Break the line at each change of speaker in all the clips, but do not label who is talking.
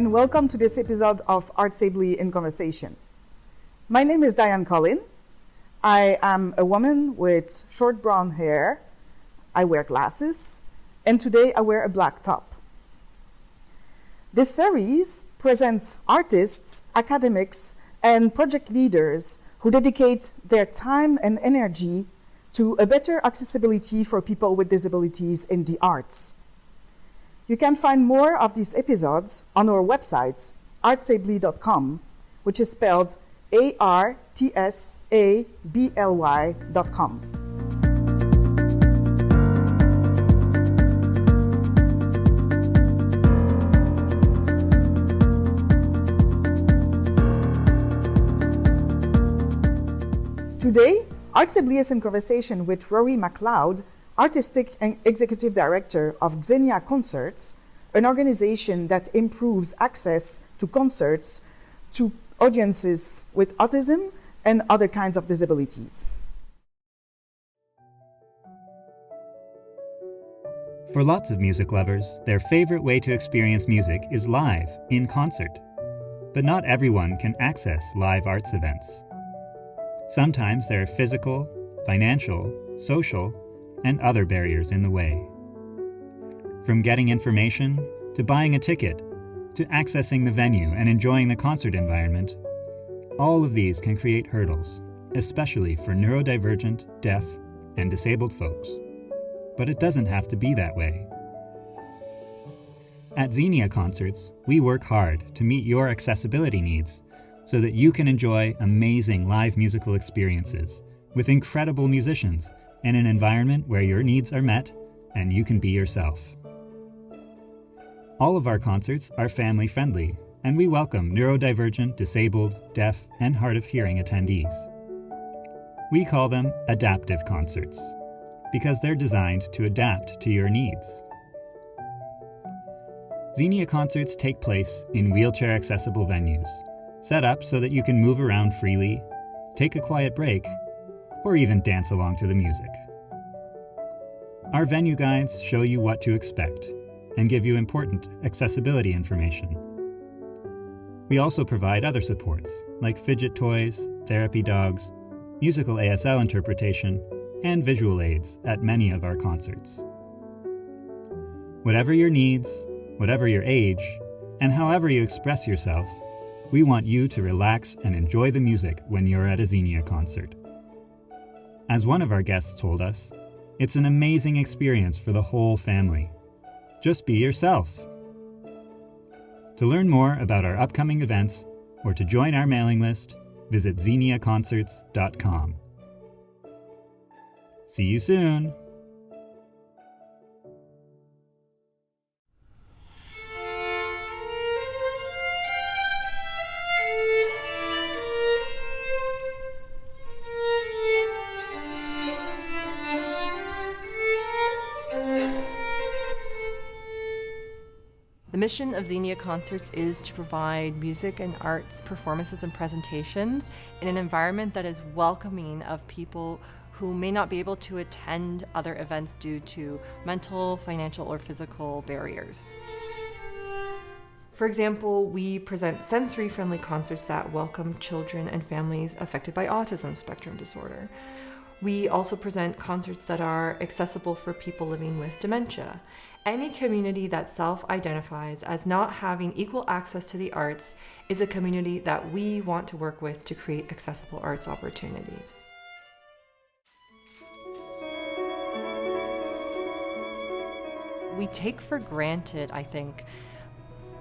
and welcome to this episode of Artsably in Conversation. My name is Diane Collin. I am a woman with short brown hair. I wear glasses, and today I wear a black top. This series presents artists, academics, and project leaders who dedicate their time and energy to a better accessibility for people with disabilities in the arts. You can find more of these episodes on our website, artsably.com, which is spelled artsably.com. Today, Artsably is in conversation with Rory MacLeod, Artistic and Executive Director of Xenia Concerts, an organization that improves access to concerts to audiences with autism and other kinds of disabilities.
For lots of music lovers, their favorite way to experience music is live, in concert. But not everyone can access live arts events. Sometimes there are physical, financial, social, and other barriers in the way. From getting information, to buying a ticket, to accessing the venue and enjoying the concert environment, all of these can create hurdles, especially for neurodivergent, deaf, and disabled folks. But it doesn't have to be that way. At Xenia Concerts, we work hard to meet your accessibility needs so that you can enjoy amazing live musical experiences with incredible musicians in an environment where your needs are met and you can be yourself. All of our concerts are family-friendly, and we welcome neurodivergent, disabled, deaf, and hard of hearing attendees. We call them adaptive concerts because they're designed to adapt to your needs. Xenia Concerts take place in wheelchair-accessible venues, set up so that you can move around freely, take a quiet break, or even dance along to the music. Our venue guides show you what to expect and give you important accessibility information. We also provide other supports like fidget toys, therapy dogs, musical ASL interpretation, and visual aids at many of our concerts. Whatever your needs, whatever your age, and however you express yourself, we want you to relax and enjoy the music when you're at a Xenia concert. As one of our guests told us, it's an amazing experience for the whole family. Just be yourself. To learn more about our upcoming events or to join our mailing list, visit xeniaconcerts.com. See you soon!
The mission of Xenia Concerts is to provide music and arts performances and presentations in an environment that is welcoming of people who may not be able to attend other events due to mental, financial, or physical barriers. For example, we present sensory-friendly concerts that welcome children and families affected by autism spectrum disorder. We also present concerts that are accessible for people living with dementia. Any community that self-identifies as not having equal access to the arts is a community that we want to work with to create accessible arts opportunities. We take for granted, I think,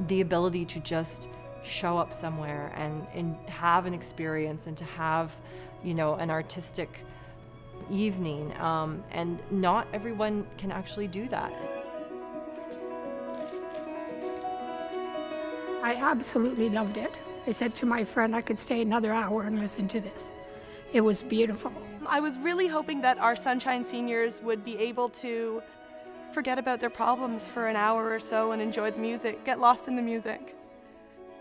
the ability to just show up somewhere and have an experience and to have, an artistic evening, and not everyone can actually do that.
I absolutely loved it. I said to my friend I could stay another hour and listen to this. It was beautiful.
I was really hoping that our Sunshine seniors would be able to forget about their problems for an hour or so and enjoy the music, get lost in the music.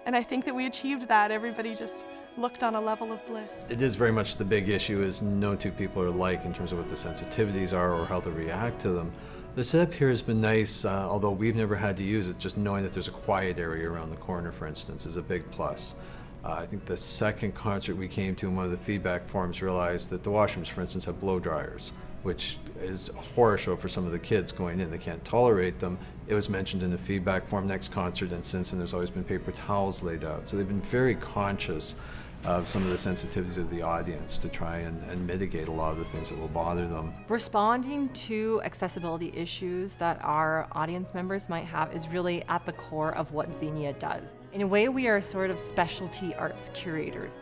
And I think that we achieved that. Everybody just looked on a level of bliss.
It is very much the big issue is no two people are alike in terms of what the sensitivities are or how they react to them. The setup here has been nice, although we've never had to use it. Just knowing that there's a quiet area around the corner, for instance, is a big plus. I think the second concert we came to in one of the feedback forums realized that the washrooms, for instance, have blow dryers, which is a horror show for some of the kids going in. They can't tolerate them. It was mentioned in the feedback form next concert, and since then there's always been paper towels laid out. So they've been very conscious of some of the sensitivities of the audience to try and mitigate a lot of the things that will bother them.
Responding to accessibility issues that our audience members might have is really at the core of what Xenia does. In a way, we are sort of specialty arts curators.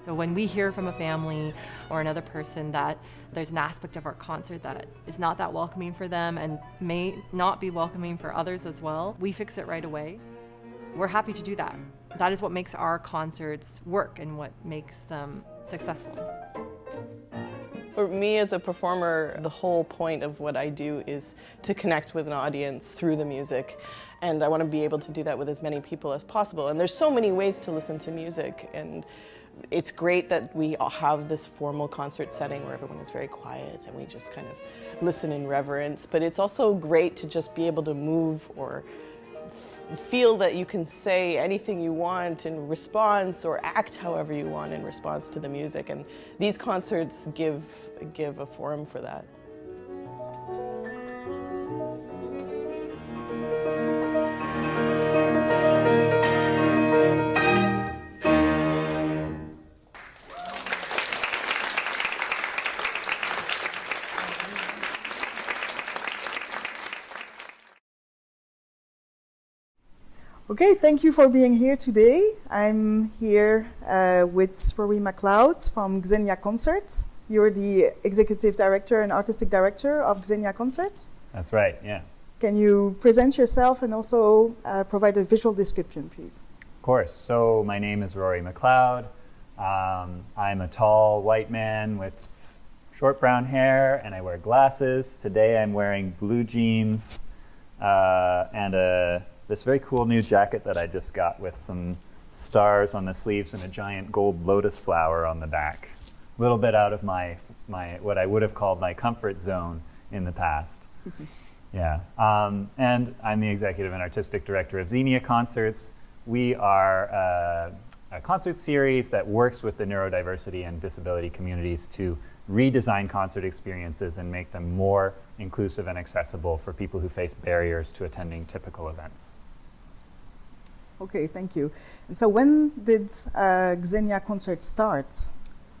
So when we hear from a family or another person that there's an aspect of our concert that is not that welcoming for them and may not be welcoming for others as well, we fix it right away. We're happy to do that. That is what makes our concerts work and what makes them successful.
For me as a performer, the whole point of what I do is to connect with an audience through the music. And I want to be able to do that with as many people as possible. And there's so many ways to listen to music. And it's great that we all have this formal concert setting where everyone is very quiet and we just kind of listen in reverence. But it's also great to just be able to move or feel that you can say anything you want in response or act however you want in response to the music. And these concerts give a forum for that.
Okay, thank you for being here today. I'm here with Rory McLeod from Xenia Concerts. You're the Executive Director and Artistic Director of Xenia Concerts.
That's right, yeah.
Can you present yourself and also provide a visual description, please?
Of course. So my name is Rory McLeod. I'm a tall white man with short brown hair and I wear glasses. Today I'm wearing blue jeans and this very cool new jacket that I just got with some stars on the sleeves and a giant gold lotus flower on the back. A little bit out of my what I would have called my comfort zone in the past. Yeah, and I'm the Executive and Artistic Director of Xenia Concerts. We are a concert series that works with the neurodiversity and disability communities to redesign concert experiences and make them more inclusive and accessible for people who face barriers to attending typical events.
Okay, thank you. And so when did Xenia Concerts start?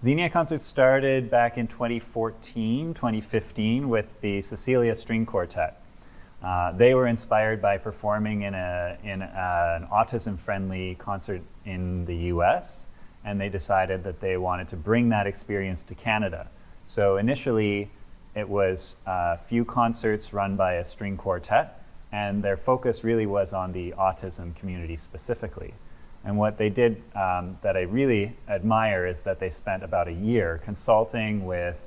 Xenia Concerts started back in 2014, 2015 with the Cecilia String Quartet. They were inspired by performing in an autism-friendly concert in the US, and they decided that they wanted to bring that experience to Canada. So initially, it was a few concerts run by a string quartet, and their focus really was on the autism community specifically. And what they did that I really admire is that they spent about a year consulting with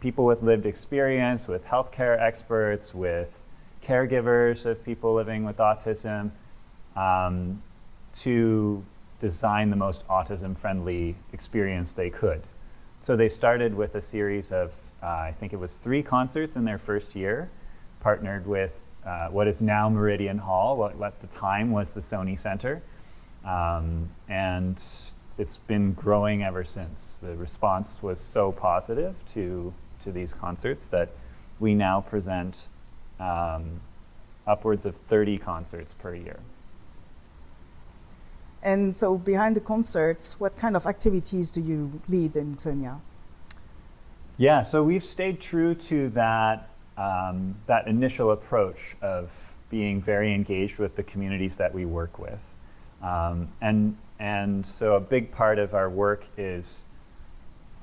people with lived experience, with healthcare experts, with caregivers of people living with autism, to design the most autism-friendly experience they could. So they started with a series of, I think it was 3 concerts in their first year, partnered with what is now Meridian Hall, what at the time was the Sony Center. And it's been growing ever since. The response was so positive to these concerts that we now present upwards of 30 concerts per year.
And so behind the concerts, what kind of activities do you lead in Xenia?
Yeah, so we've stayed true to that that initial approach of being very engaged with the communities that we work with. And so a big part of our work is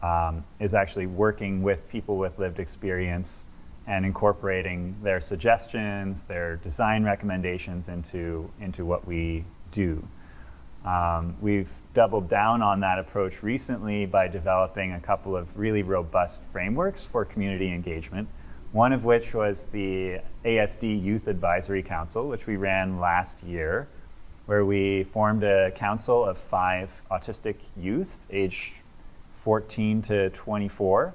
actually working with people with lived experience and incorporating their suggestions, their design recommendations into what we do. We've doubled down on that approach recently by developing a couple of really robust frameworks for community engagement, one of which was the ASD Youth Advisory Council, which we ran last year, where we formed a council of 5 autistic youth aged 14 to 24,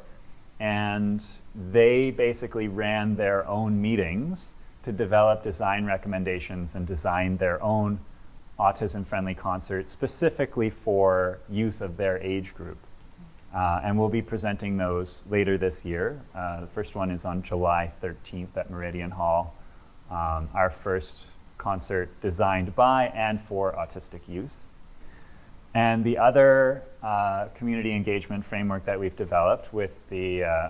and they basically ran their own meetings to develop design recommendations and design their own autism-friendly concerts specifically for youth of their age group. And we'll be presenting those later this year. The first one is on July 13th at Meridian Hall, our first concert designed by and for autistic youth. And the other community engagement framework that we've developed with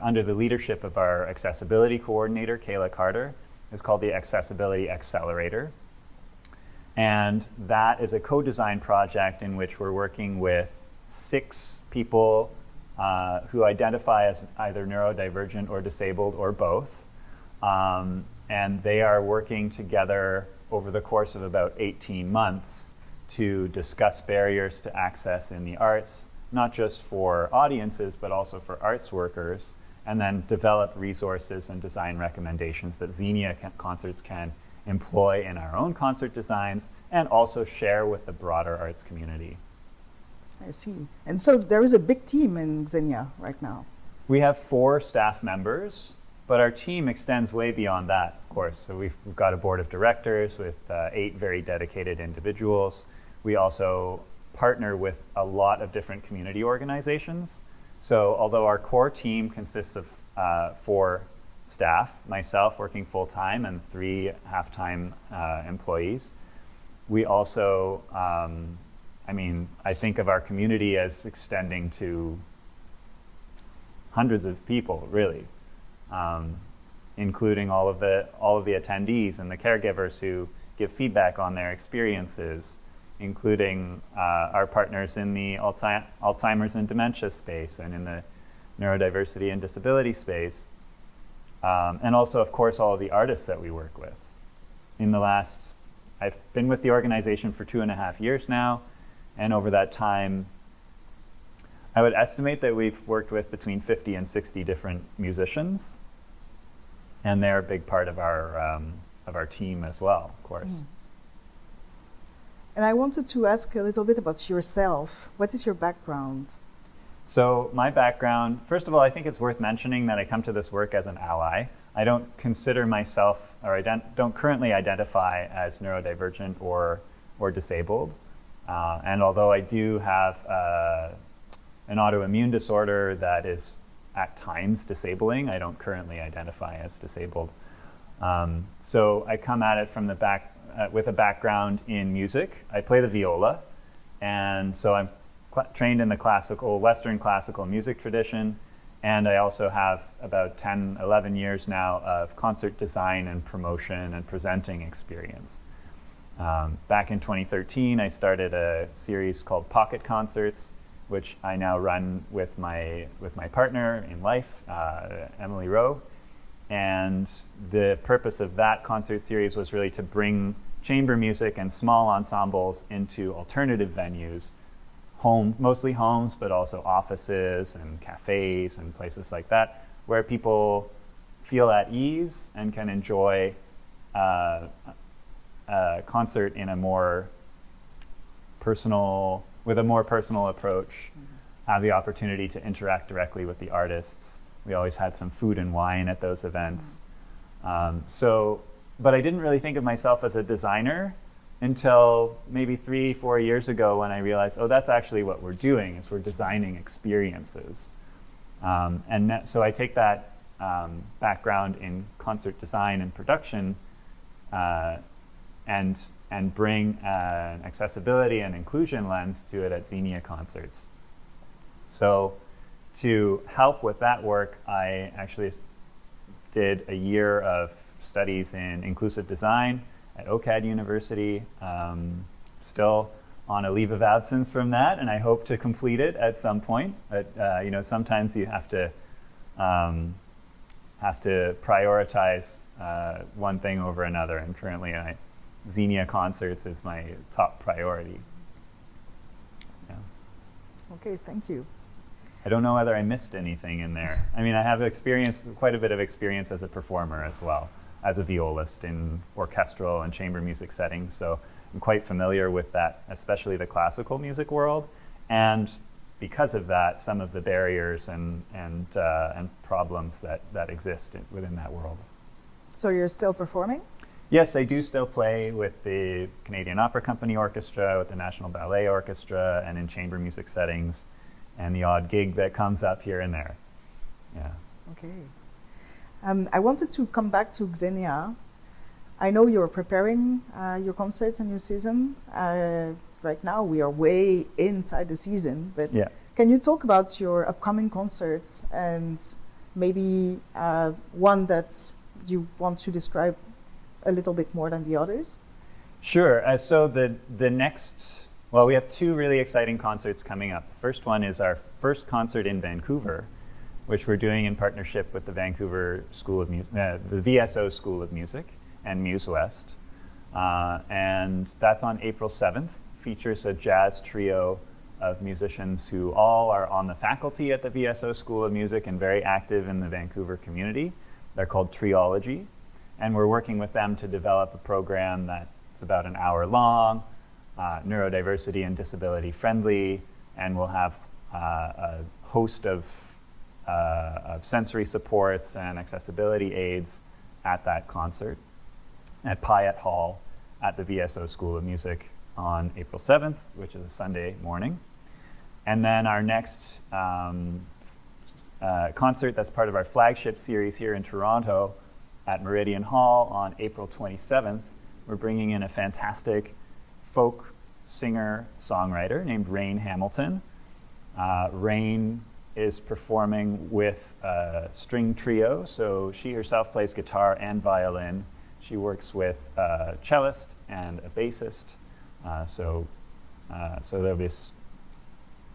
under the leadership of our accessibility coordinator, Kayla Carter, is called the Accessibility Accelerator. And that is a co-design project in which we're working with 6 people who identify as either neurodivergent or disabled or both. And they are working together over the course of about 18 months to discuss barriers to access in the arts, not just for audiences, but also for arts workers, and then develop resources and design recommendations that Xenia Concerts can employ in our own concert designs and also share with the broader arts community.
I see. And so there is a big team in Xenia right now.
We have 4 staff members, but our team extends way beyond that, of course. So we've got a board of directors with 8 very dedicated individuals. We also partner with a lot of different community organizations. So although our core team consists of 4 staff, myself working full-time and 3 half-time employees, we also, I think of our community as extending to hundreds of people, really, including all of the attendees and the caregivers who give feedback on their experiences, including our partners in the Alzheimer's and dementia space and in the neurodiversity and disability space, and also, of course, all of the artists that we work with. I've been with the organization for 2.5 years now, and over that time, I would estimate that we've worked with between 50 and 60 different musicians, and they're a big part of our team as well, of course.
Mm. And I wanted to ask a little bit about yourself. What is your background?
So my background, first of all, I think it's worth mentioning that I come to this work as an ally. I don't consider myself, or I don't currently identify as neurodivergent or disabled. And although I do have an autoimmune disorder that is at times disabling, I don't currently identify as disabled. So I come at it from the back with a background in music. I play the viola, and so I'm trained in the Western classical music tradition, and I also have about 10, 11 years now of concert design and promotion and presenting experience. Back in 2013, I started a series called Pocket Concerts, which I now run with my partner in life, Emily Rowe. And the purpose of that concert series was really to bring chamber music and small ensembles into alternative venues, mostly homes, but also offices and cafes and places like that, where people feel at ease and can enjoy a concert in a more personal, with a more personal approach, have the opportunity to interact directly with the artists. We always had some food and wine at those events. But I didn't really think of myself as a designer until maybe 3-4 years ago when I realized, that's actually what we're doing, is we're designing experiences. So I take that background in concert design and production and bring an accessibility and inclusion lens to it at Xenia Concerts. So to help with that work, I actually did a year of studies in inclusive design at OCAD University, still on a leave of absence from that, and I hope to complete it at some point. But sometimes you have to prioritize one thing over another, and currently Xenia Concerts is my top priority. Yeah.
Okay, thank you.
I don't know whether I missed anything in there. I have quite a bit of experience as a performer as well, as a violist in orchestral and chamber music settings. So I'm quite familiar with that, especially the classical music world. And because of that, some of the barriers and problems that exist within that world.
So you're still performing?
Yes, I do still play with the Canadian Opera Company Orchestra, with the National Ballet Orchestra, and in chamber music settings, and the odd gig that comes up here and there. Yeah.
Okay. I wanted to come back to Xenia. I know you're preparing your concerts and your season. Right now we are way inside the season, but
Yeah.
can you talk about your upcoming concerts and maybe one that you want to describe a little bit more than the others?
Sure. So the next, well, we have two really exciting concerts coming up. The first one is our first concert in Vancouver, which we're doing in partnership with the Vancouver School of the VSO School of Music and Muse West. And that's on April 7th. Features a jazz trio of musicians who all are on the faculty at the VSO School of Music and very active in the Vancouver community. They're called Triology. And we're working with them to develop a program that's about an hour long, neurodiversity and disability friendly, and we'll have a host of sensory supports and accessibility aids at that concert at Pyatt Hall at the VSO School of Music on April 7th, which is a Sunday morning. And then our next concert that's part of our flagship series here in Toronto at Meridian Hall on April 27th, we're bringing in a fantastic folk singer-songwriter named Rain Hamilton. Rain is performing with a string trio, so she herself plays guitar and violin. She works with a cellist and a bassist. So there'll be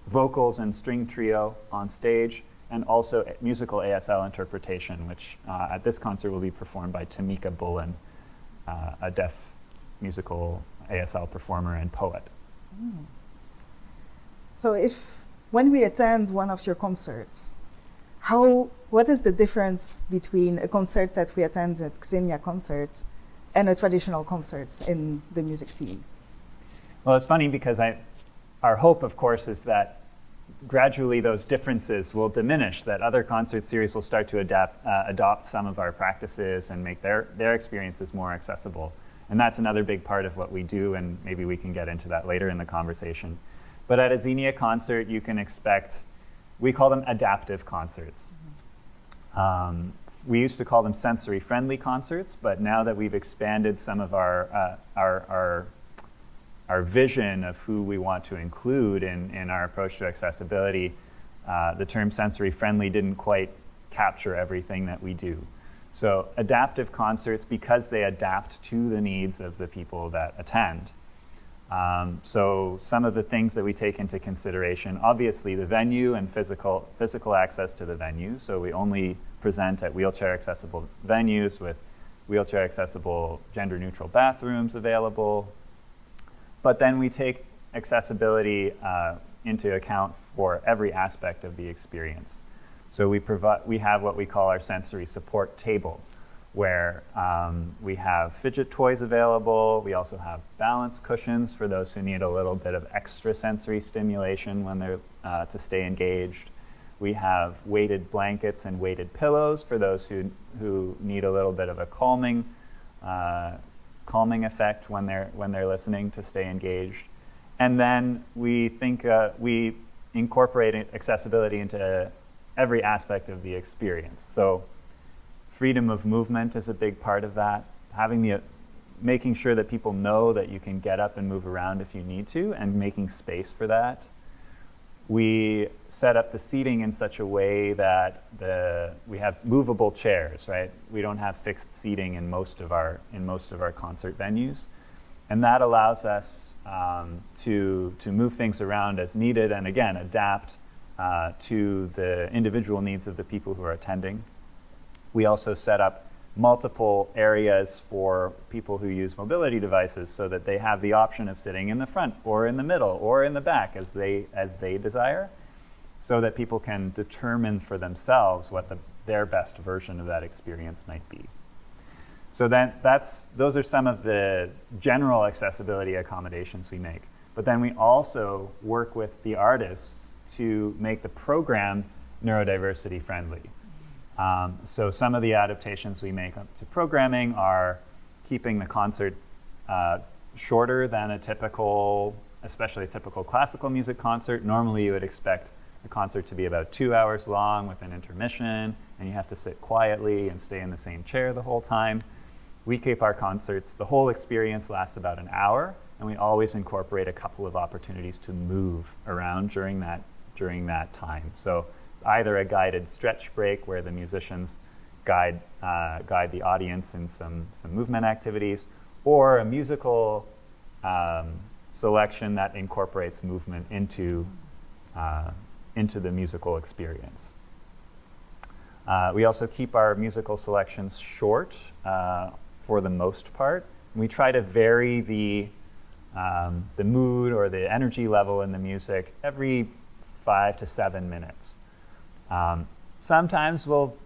vocals and string trio on stage, and also musical ASL interpretation, which at this concert will be performed by Tamika Bullen, a deaf musical ASL performer and poet.
So when we attend one of your concerts, what is the difference between a concert that we attend at Xenia Concert and a traditional concert in the music scene?
Well, it's funny because our hope, of course, is that gradually those differences will diminish, that other concert series will start to adopt some of our practices and make their experiences more accessible. And that's another big part of what we do, and maybe we can get into that later in the conversation. But at a Xenia concert, you can expect, we call them adaptive concerts. We used to call them sensory-friendly concerts, but now that we've expanded some of our vision of who we want to include in our approach to accessibility, the term sensory-friendly didn't quite capture everything that we do. So adaptive concerts, because they adapt to the needs of the people that attend. So some of the things that we take into consideration, obviously the venue and physical access to the venue. So we only present at wheelchair accessible venues with wheelchair accessible gender neutral bathrooms available. But then we take accessibility into account for every aspect of the experience. So we have what we call our sensory support table, where we have fidget toys available. We also have balance cushions for those who need a little bit of extra sensory stimulation when they're to stay engaged. We have weighted blankets and weighted pillows for those who need a little bit of a calming effect when they're listening to stay engaged. And then we incorporate accessibility into every aspect of the experience. So freedom of movement is a big part of that. Making sure that people know that you can get up and move around if you need to, and making space for that. We set up the seating in such a way that we have movable chairs, right? We don't have fixed seating in most of our concert venues, and that allows us to move things around as needed, and again adapt to the individual needs of the people who are attending. We also set up multiple areas for people who use mobility devices so that they have the option of sitting in the front or in the middle or in the back as they desire, so that people can determine for themselves what their best version of that experience might be. So those are some of the general accessibility accommodations we make. But then we also work with the artists to make the program neurodiversity friendly. So some of the adaptations we make to programming are keeping the concert shorter than especially a typical classical music concert. Normally you would expect a concert to be about 2 hours long with an intermission, and you have to sit quietly and stay in the same chair the whole time. We keep our concerts, the whole experience lasts about an hour, and we always incorporate a couple of opportunities to move around during that time. So it's either a guided stretch break where the musicians guide the audience in some movement activities, or a musical selection that incorporates movement into the musical experience. We also keep our musical selections short for the most part. We try to vary the mood or the energy level in the music every 5 to 7 minutes. Sometimes we'll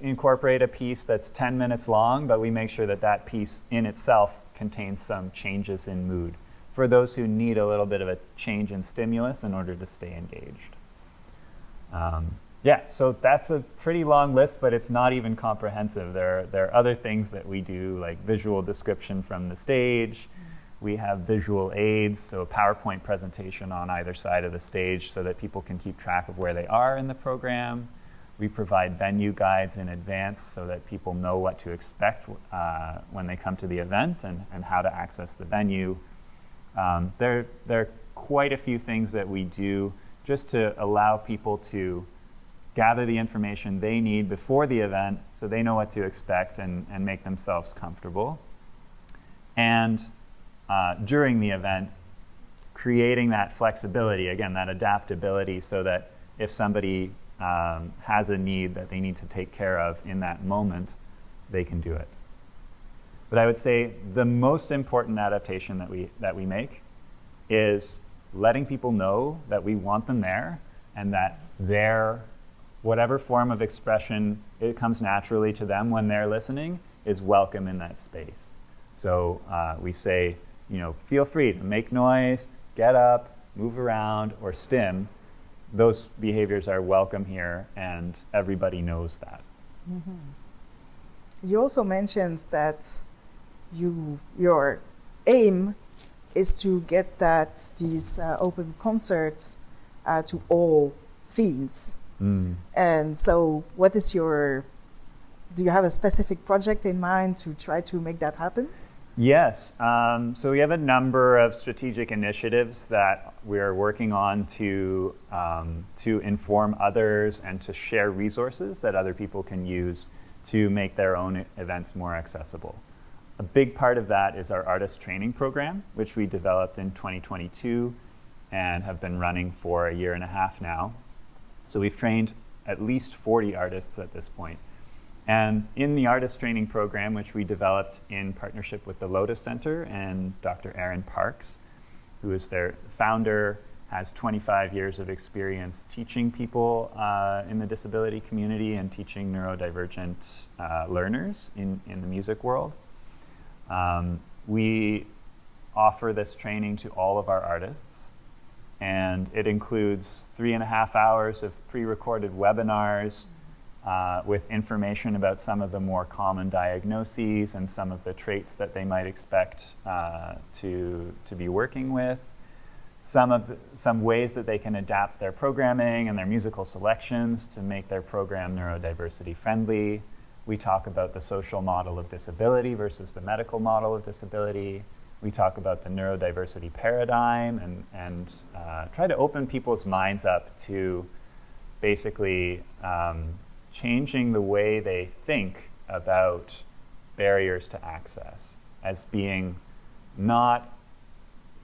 incorporate a piece that's 10 minutes long, but we make sure that that piece in itself contains some changes in mood for those who need a little bit of a change in stimulus in order to stay engaged. Yeah, so that's a pretty long list, but it's not even comprehensive. There are other things that we do, like visual description from the stage. We have visual aids, so a PowerPoint presentation on either side of the stage so that people can keep track of where they are in the program. We provide venue guides in advance so that people know what to expect when they come to the event and how to access the venue. There are quite a few things that we do just to allow people to gather the information they need before the event so they know what to expect and make themselves comfortable. And during the event, creating that flexibility, again, that adaptability, so that if somebody has a need that they need to take care of in that moment, they can do it. But I would say the most important adaptation that we make is letting people know that we want them there and that their whatever form of expression it comes naturally to them when they're listening is welcome in that space. So we say, feel free to make noise, get up, move around, or stim. Those behaviors are welcome here, and everybody knows that.
Mm-hmm. You also mentioned that your aim is to get these open concerts to all scenes. And so do you have a specific project in mind to try to make that happen?
Yes. So we have a number of strategic initiatives that we're working on to inform others and to share resources that other people can use to make their own events more accessible. A big part of that is our artist training program, which we developed in 2022 and have been running for a year and a half now. So we've trained at least 40 artists at this point. And in the artist training program, which we developed in partnership with the Lotus Center and Dr. Aaron Parks, who is their founder, has 25 years of experience teaching people in the disability community and teaching neurodivergent learners in the music world. We offer this training to all of our artists, and it includes 3.5 hours of pre-recorded webinars with information about some of the more common diagnoses and some of the traits that they might expect to be working with, some ways that they can adapt their programming and their musical selections to make their program neurodiversity friendly. We talk about the social model of disability versus the medical model of disability. We talk about the neurodiversity paradigm and try to open people's minds up to basically changing the way they think about barriers to access as being not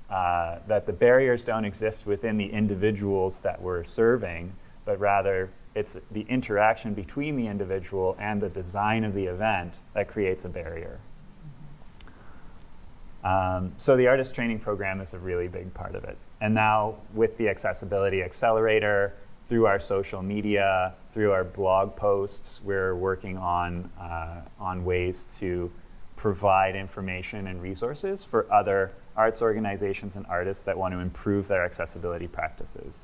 that the barriers don't exist within the individuals that we're serving, but rather it's the interaction between the individual and the design of the event that creates a barrier. So the artist training program is a really big part of it. And now with the Accessibility Accelerator, through our social media, through our blog posts, we're working on ways to provide information and resources for other arts organizations and artists that want to improve their accessibility practices.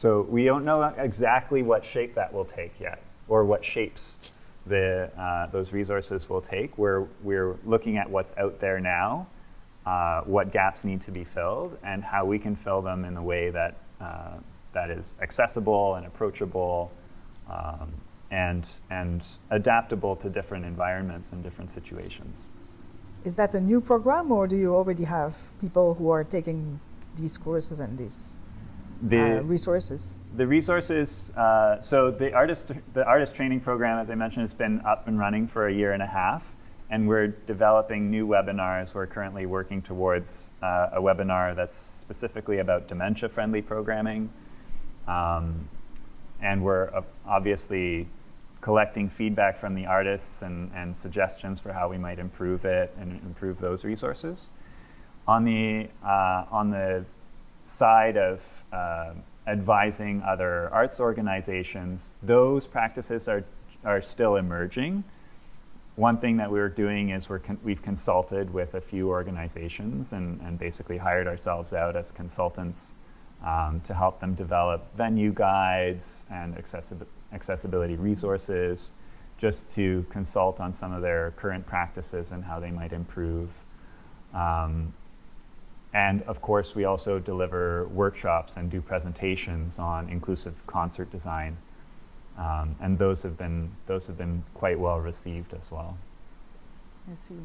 So we don't know exactly what shape that will take yet, or what shapes those resources will take. We're looking at what's out there now, what gaps need to be filled, and how we can fill them in a way that that is accessible and approachable, and adaptable to different environments and different situations.
Is that a new program, or do you already have people who are taking these courses and these resources?
The resources, so the artist training program, as I mentioned, has been up and running for a year and a half, and we're developing new webinars. We're currently working towards a webinar that's specifically about dementia-friendly programming, and we're obviously collecting feedback from the artists and suggestions for how we might improve it and improve those resources. On the side of advising other arts organizations, those practices are still emerging. One thing that we're doing is we've consulted with a few organizations and basically hired ourselves out as consultants to help them develop venue guides and accessibility resources, just to consult on some of their current practices and how they might improve. And of course, we also deliver workshops and do presentations on inclusive concert design, and those have been quite well received as well.
I see.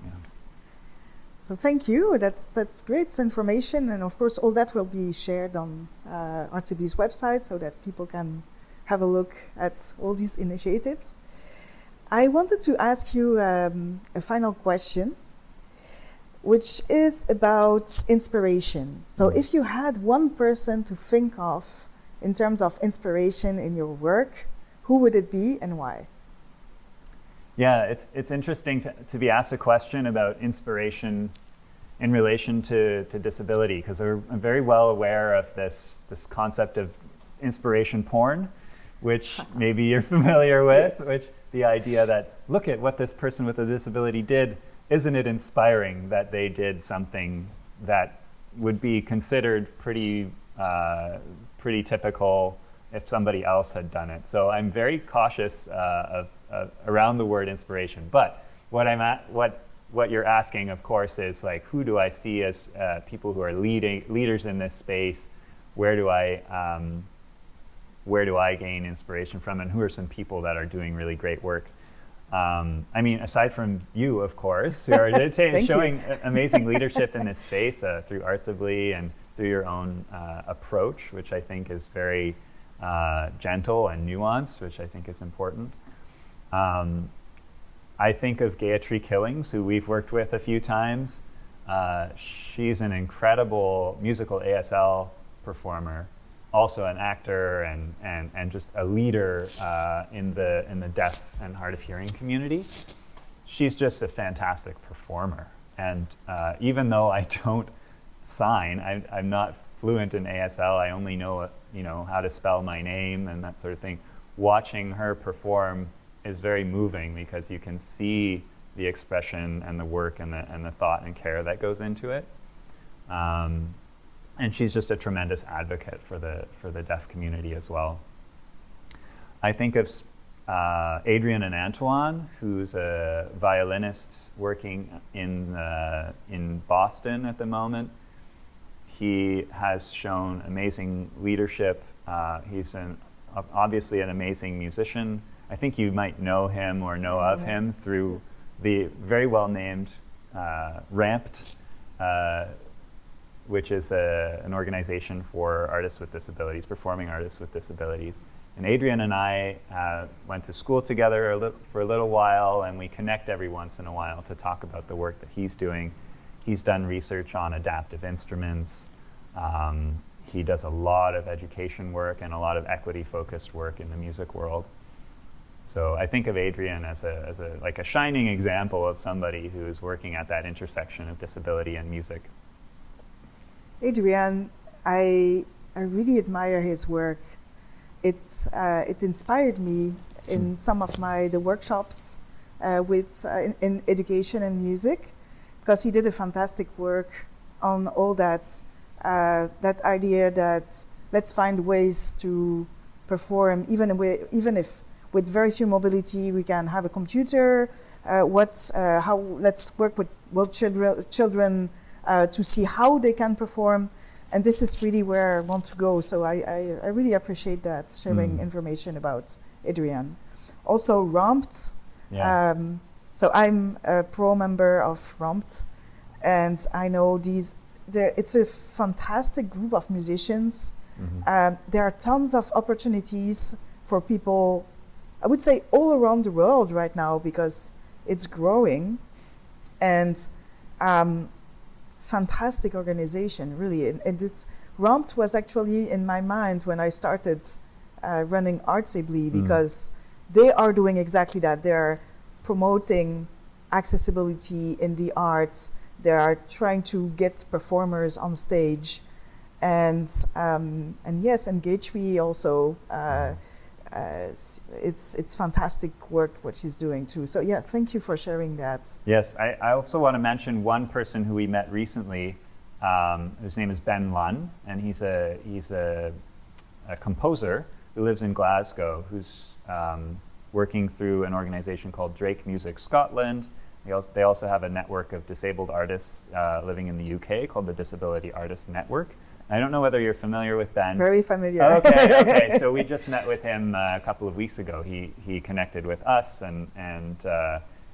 Yeah.
So thank you. That's great information, and of course, all that will be shared on RTB's website so that people can have a look at all these initiatives. I wanted to ask you a final question, which is about inspiration. So if you had one person to think of in terms of inspiration in your work, who would it be and why?
Yeah, it's interesting to be asked a question about inspiration in relation to disability, because I'm very well aware of this concept of inspiration porn, which maybe you're familiar with,
Yes.
which the idea that, look at what this person with a disability did. Isn't it inspiring that they did something that would be considered pretty typical if somebody else had done it? So I'm very cautious around the word inspiration. But what you're asking, of course, is like, who do I see as people who are leaders in this space? Where do I gain inspiration from, and who are some people that are doing really great work? I mean, aside from you, of course, who are showing amazing leadership in this space through Artsibly and through your own approach, which I think is very gentle and nuanced, which I think is important. I think of Gayatri Killings, who we've worked with a few times. She's an incredible musical ASL performer, also an actor and just a leader in the deaf and hard of hearing community. She's just a fantastic performer. And even though I don't sign, I'm not fluent in ASL, I only know how to spell my name and that sort of thing. Watching her perform is very moving, because you can see the expression and the work and the thought and care that goes into it. And she's just a tremendous advocate for the deaf community as well. I think of Adrian and Antoine, who's a violinist working in Boston at the moment. He has shown amazing leadership. He's obviously an amazing musician. I think you might know him or know of him through the very well-named RAMPT, which is an organization for artists with disabilities, performing artists with disabilities. And Adrian and I went to school together for a little while, and we connect every once in a while to talk about the work that he's doing. He's done research on adaptive instruments. He does a lot of education work and a lot of equity-focused work in the music world. So I think of Adrian as a shining example of somebody who is working at that intersection of disability and music.
Adrian, I really admire his work. It inspired me in some of the workshops in education and music, because he did a fantastic work on all that idea that let's find ways to perform, even if with very few mobility we can have a computer. Let's work with children to see how they can perform. And this is really where I want to go. So I really appreciate that, sharing information about Adrian. Also, ROMPT.
Yeah.
So I'm a pro member of ROMPT, and I know it's a fantastic group of musicians. There are tons of opportunities for people, I would say all around the world right now, because it's growing. And fantastic organization, really. And this ROMPT was actually in my mind when I started running Artsably, because they are doing exactly that. They're promoting accessibility in the arts. They are trying to get performers on stage, and yes, Engageme also. It's fantastic work what she's doing too. So yeah, thank you for sharing that.
Yes, I also want to mention one person who we met recently, whose name is Ben Lunn, and he's a composer who lives in Glasgow, who's working through an organization called Drake Music Scotland. They also have a network of disabled artists living in the UK called the Disability Artists Network. I don't know whether you're familiar with Ben.
Very familiar.
Okay. So we just met with him a couple of weeks ago. He connected with us, and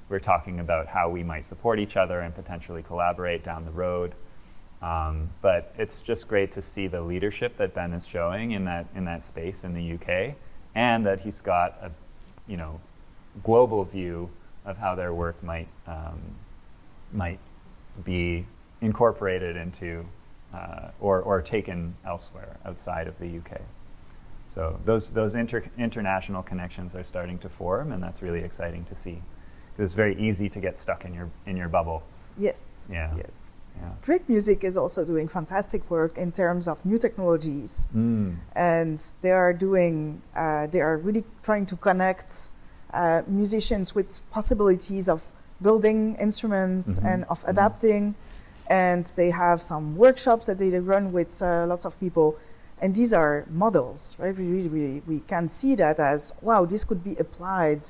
we're talking about how we might support each other and potentially collaborate down the road. But it's just great to see the leadership that Ben is showing in that space in the UK, and that he's got a global view of how their work might be incorporated into or taken elsewhere outside of the UK. So those international connections are starting to form, and that's really exciting to see. Because it's very easy to get stuck in your bubble.
Yes.
Yeah.
Yes.
Yeah.
Drake Music is also doing fantastic work in terms of new technologies, and they are really trying to connect musicians with possibilities of building instruments and of adapting. And they have some workshops that they run with lots of people, and these are models, right? We can see that as, wow, this could be applied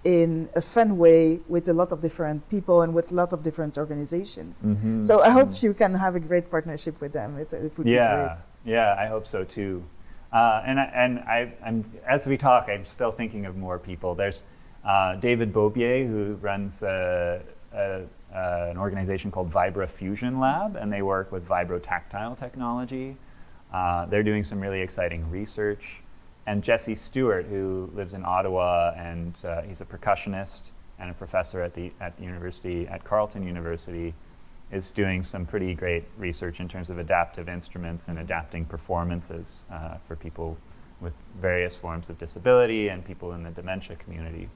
in a fun way with a lot of different people and with a lot of different organizations. So I hope you can have a great partnership with them. It would be great.
Yeah, I hope so too. I'm as we talk, I'm still thinking of more people. There's David Bobier, who runs an organization called Vibra Fusion Lab, and they work with vibrotactile technology. They're doing some really exciting research. And Jesse Stewart, who lives in Ottawa, and he's a percussionist and a professor at Carleton University, is doing some pretty great research in terms of adaptive instruments and adapting performances for people with various forms of disability and people in the dementia community.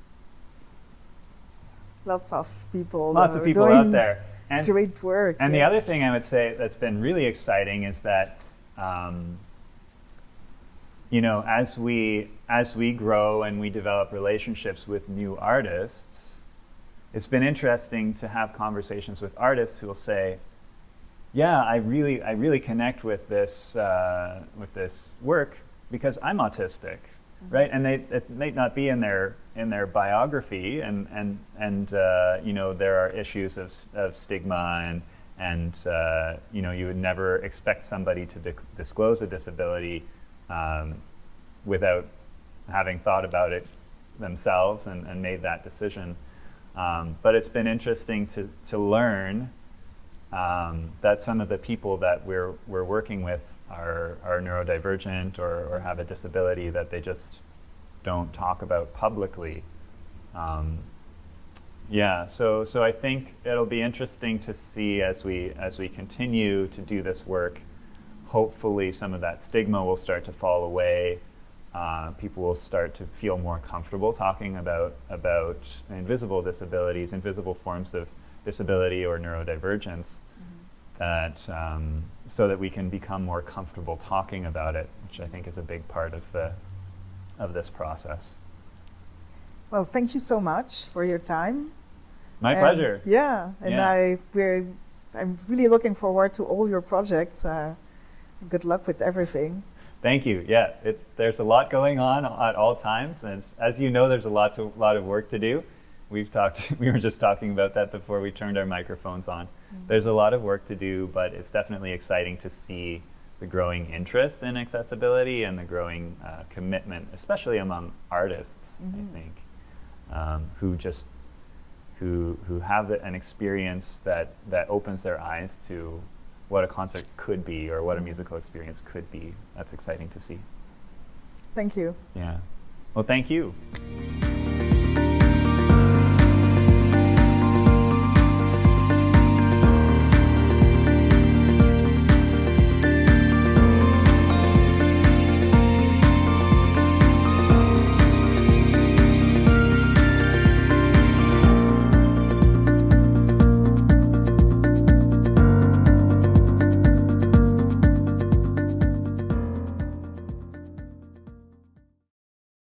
Lots of people
doing out there. And
great work.
And the other thing I would say that's been really exciting is that as we grow and we develop relationships with new artists, it's been interesting to have conversations with artists who will say, yeah, I really connect with this work because I'm autistic, right? And it might not be in their biography, and there are issues of stigma and you would never expect somebody to disclose a disability without having thought about it themselves and made that decision. But it's been interesting to learn that some of the people that we're working with are neurodivergent or have a disability that they just don't talk about publicly. So I think it'll be interesting to see as we continue to do this work. Hopefully some of that stigma will start to fall away. People will start to feel more comfortable talking about invisible disabilities, invisible forms of disability or neurodivergence, so that we can become more comfortable talking about it, which I think is a big part of this process.
Well, thank you so much for your time.
My pleasure.
Yeah, and I'm really looking forward to all your projects. Good luck with everything.
Thank you. Yeah, there's a lot going on at all times, and as you know, there's a lot of work to do. We were just talking about that before we turned our microphones on. There's a lot of work to do, but it's definitely exciting to see the growing interest in accessibility and the growing commitment, especially among artists, I think, who have an experience that opens their eyes to what a concert could be or what a musical experience could be. That's exciting to see.
Thank you.
Yeah. Well, thank you.